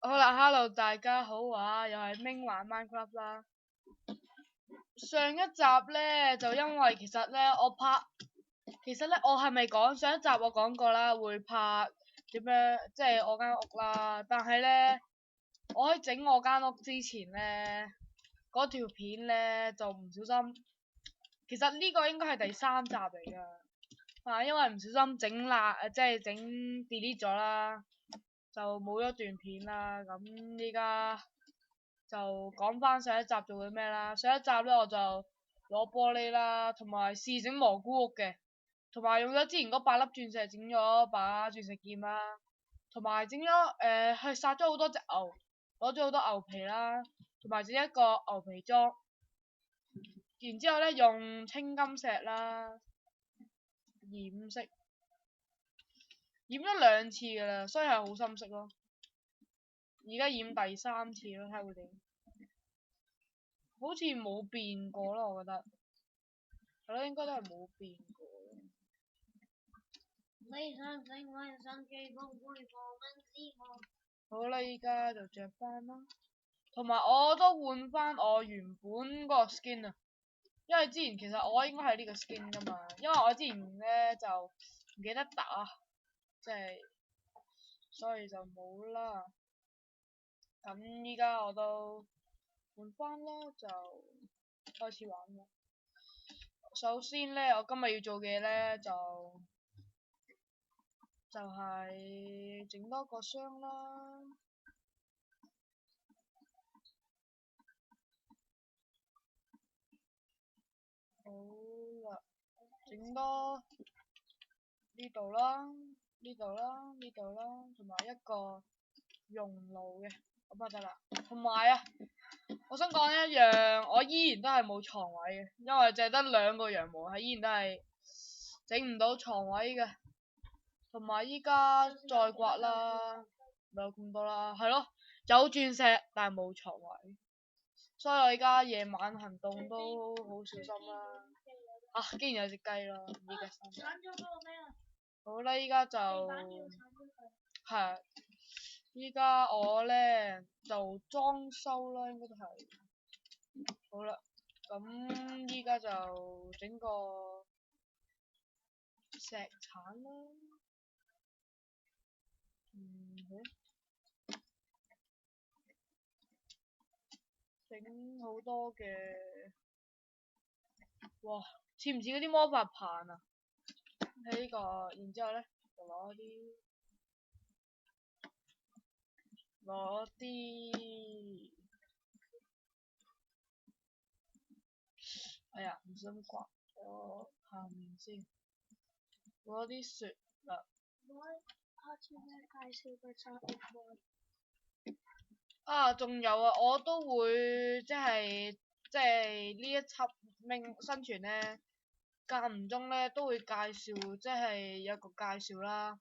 好啦，Hello，大家好啊，又係明玩 Minecraft 啦。上一集咧就因為其實咧我係咪講上一集我講過啦，會拍點樣即係我間屋啦，但係咧我喺整我間屋之前咧，嗰條片咧就唔小心，其實呢個應該係第3集嚟噶，因為唔小心整即係整 delete 咗啦。就冇咗段片啦，咁依家就講翻上一集做緊咩啦。上一集咧我就攞玻璃啦，同埋試整蘑菇屋嘅，同埋用咗之前嗰8粒鑽石整咗把鑽石劍啦，同埋整咗去殺咗好多隻牛，攞咗好多牛皮啦，同埋整一個牛皮裝，然之後咧用青金石啦染色。染咗2次噶啦，所以係好深色咯。而家染第3次咯，睇下會點。好似冇變過咯，我覺得。係咯，應該都係冇變過。好啦，依家就着翻啦。同埋我都換翻我原本嗰個 skin 啊，因為之前其實我應該係呢個 skin 噶嘛，因為我之前咧就唔記得打，即係所以就冇啦。咁依家我都換翻啦，就開始玩啦。首先咧，我今日要做嘅嘢咧就係整多個箱啦。好啦，整多呢度啦，呢度啦，呢度啦，同埋一個熔爐嘅，咁就得啦。同埋啊，我想講一樣，我依然都係冇床位嘅，因為淨係得2個羊毛，係依然都係整唔到床位嘅。同埋依家再刮啦，咪有咁多啦，係咯，有鑽石但係冇床位，所以我依家夜晚行動都好小心啦。啊，竟然有隻雞啦，唔知隻生。好啦，依家就係，依家我咧就裝修啦，應該都係。好啦，咁依家就整個石鏟啦。好。整好多嘅，哇，似唔似嗰啲魔法棒啊？喺呢個，然之後咧就攞啲，哎呀，唔小心刮咗下面先，攞啲雪啦。啊，仲有啊，我都會即係呢一輯生存咧，間唔中咧都會介紹，即係有個介紹啦，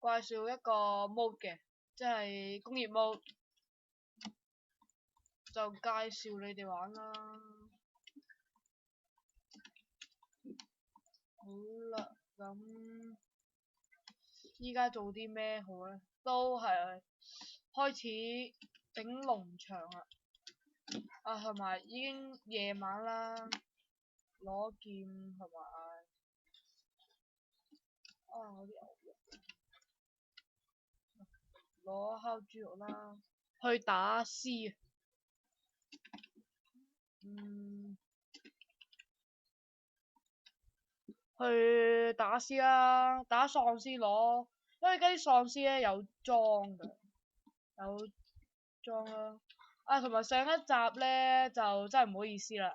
介紹一個 mode 嘅，即係工業 mode，就介紹你哋玩啦。好啦，咁依家做啲咩好咧？都係開始整農場啦。啊，同埋已經夜晚啦，攞劍同埋嗰啲牛肉，攞烤豬肉啦，去打獅。去打獅啦，打喪屍攞，因為而家啲喪屍咧有裝㗎，有裝啦。啊，同埋上一集咧就真係唔好意思啦，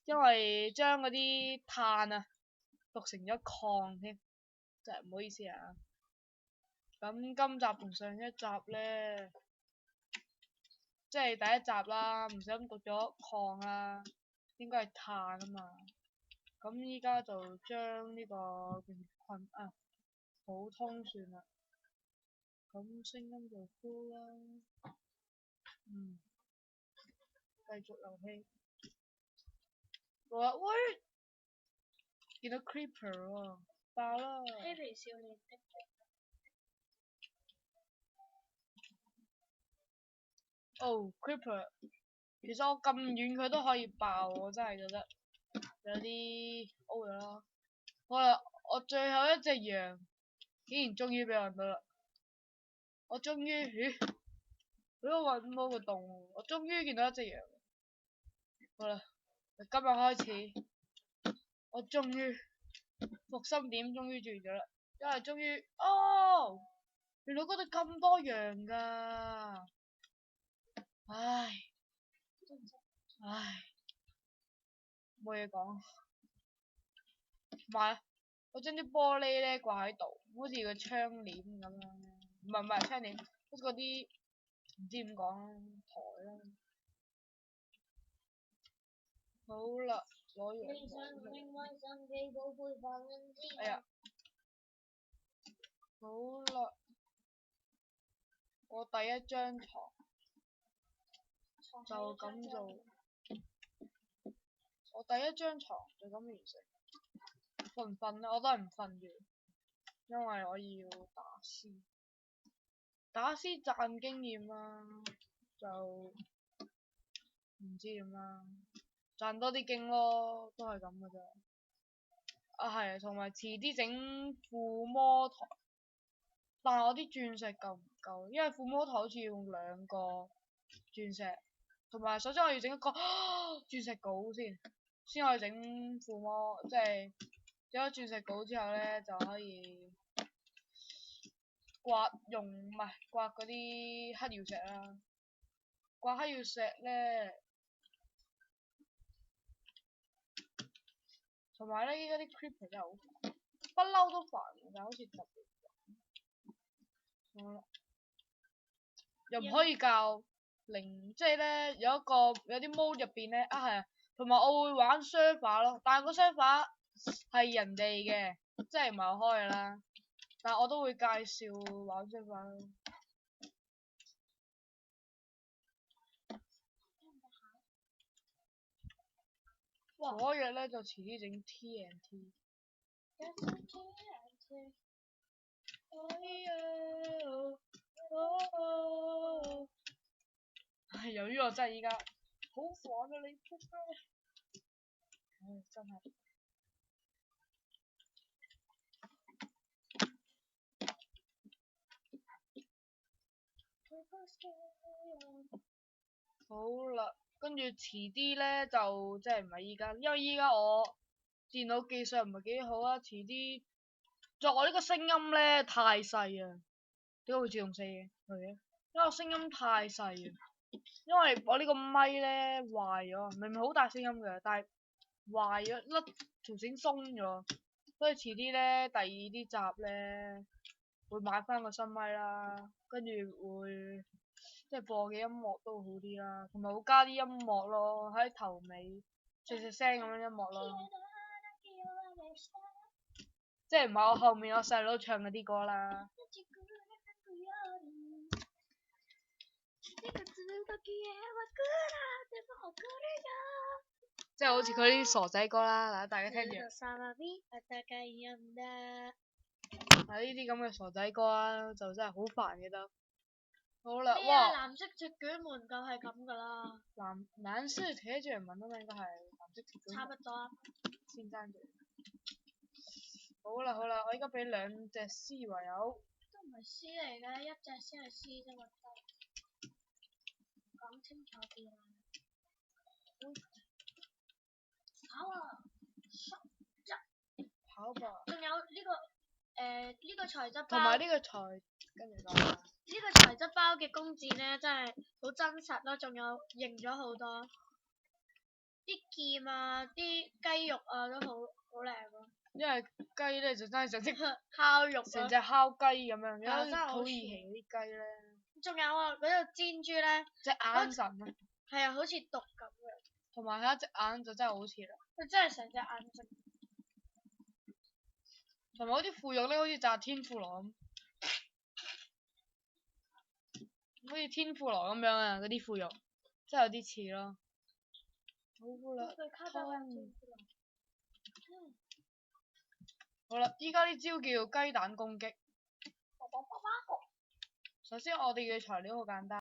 因為將嗰啲碳啊讀成咗礦添，真係唔好意思啊。咁今集同上一集咧，即係第一集啦，唔小心讀咗礦啦，應該係碳啊嘛。咁依家就將呢個困普通算啦。咁聲音就高啦。繼續遊戲。喂，見到 creeper 喎，爆啦！哦 ，Creeper，其實我咁遠佢都可以爆，我真係覺得有啲 O 咗啦。好啦，我最後一隻羊，竟然終於俾我揾到啦！我終於，咦？俾我揾到個洞，我終於見到一隻羊。好啦，由今日開始，我終於復生點終於出現咗啦，因為終於，哦，原來嗰度咁多羊㗎，唉，唉，冇嘢講。同埋，我將啲玻璃咧掛喺度，好似個窗簾咁樣，唔係窗簾，好似嗰啲唔知點講台啦。好啦，攞完。哎呀，好啦，我第一張床就咁做，我第一張床就咁完成。瞓唔瞓咧？我都係唔瞓住，因為我要打絲，打絲賺經驗啦，就唔知點啦，賺多啲經咯，都係咁嘅啫。啊係，同埋遲啲整附魔台，但係我啲鑽石夠唔夠？因為附魔台好似要用2個鑽石，同埋首先我要整一個鑽石稿先可以整附魔，即係整咗鑽石稿之後咧就可以刮嗰啲黑曜石啦。刮黑曜石咧，同埋咧依家啲 creeper 真係好煩，不嬲都煩，但好似特別煩。好啦，又唔可以教零，即係咧有啲 mode 入邊咧啊係啊，同埋我會玩 server 咯，但係個 server 係人哋嘅，即係唔係我開嘅啦，但係我都會介紹玩 server 咯。火藥咧就遲啲整 TNT。唉，由於我真係依家好煩啊你仆街，唉真係。好啦，跟住遲啲咧就即係唔係依家，因為依家我電腦技術唔係幾好啊。遲啲作我呢個聲音咧太細啊，點解會自動死嘅？係嘅，因為我聲音太細啊，因為我呢個咪咧壞咗，明明好大聲音嘅，但係壞咗，甩條繩鬆咗，所以遲啲咧第二啲集咧會買翻個新咪啦，跟住會。即係播嘅音樂都會好啲啦，同埋會加啲音樂咯，喺頭尾細聲咁樣音樂咯，即係唔係我後面我細佬唱嗰啲歌啦，即係好似佢啲傻仔歌啦，嗱大家聽住，嗱呢啲咁嘅傻仔歌啊，就真係好煩嘅都。好啦，哇！藍色鐵捲門就係咁噶啦。藍色鐵捲門都應該係藍色鐵捲門。差不多。先爭住。好啦，我依家俾2隻絲為友。都唔係絲嚟嘅，一隻先係絲啫嘛。講清楚啲啦。跑啊！跑吧。仲有呢個材質包。同埋呢個跟住講。呢個材質包嘅弓箭咧，真係好真實咯，仲有型咗好多，啲劍啊、啲雞肉啊都好靚咯。因為雞咧就真係成隻烤肉，成隻烤雞咁樣，有啲土耳其啲雞咧。仲有啊，嗰度煎豬咧，隻眼神啊，係啊，好似毒咁嘅。同埋佢一隻眼就真係好似啦。佢真係成隻眼睛。同埋嗰啲腐肉咧，好似炸天婦羅咁。好似天婦羅咁樣啊，嗰啲腐肉真係有啲似咯。好啦，好啦，依家呢招叫雞蛋攻擊。首先我哋嘅材料好簡單。